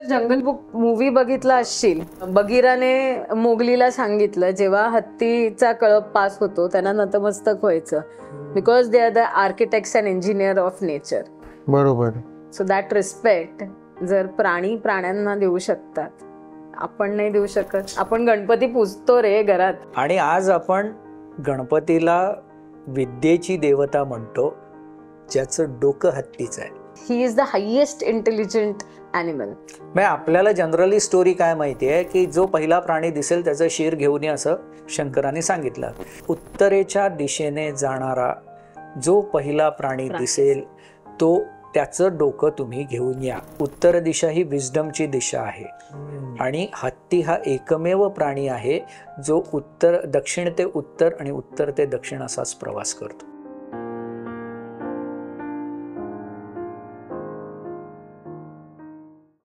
जंगल book movie बघितला असशील. बगीराने मोगलीला सांगितलं जेव्हा हत्तीचा कळप पास होतो त्यांना नतमस्तक व्हायचं, because they are the architects and engineer of nature. बरोबर. सो दॅट रिस्पेक्ट जर प्राण्यांना देऊ शकतात, आपण नाही देऊ शकत. आपण गणपती पूजतो रे घरात, आणि आज आपण गणपतीला विद्येची देवता म्हणतो, ज्याचं डोकं हत्तीचं आहे. He is the highest intelligent animal. म्हणजे आपल्याला जनरली स्टोरी काय माहिती आहे की जो पहिला प्राणी दिसेल त्याचं शीर घेऊन या, असं शंकराने सांगितलं. उत्तरेच्या दिशेने जाणारा जो पहिला प्राणी दिसेल तो त्याचं डोकं तुम्ही घेऊन या. उत्तर दिशा ही विजडमची दिशा आहे आणि हत्ती हा एकमेव प्राणी आहे जो दक्षिण ते उत्तर आणि उत्तर ते दक्षिण असाच प्रवास करतो.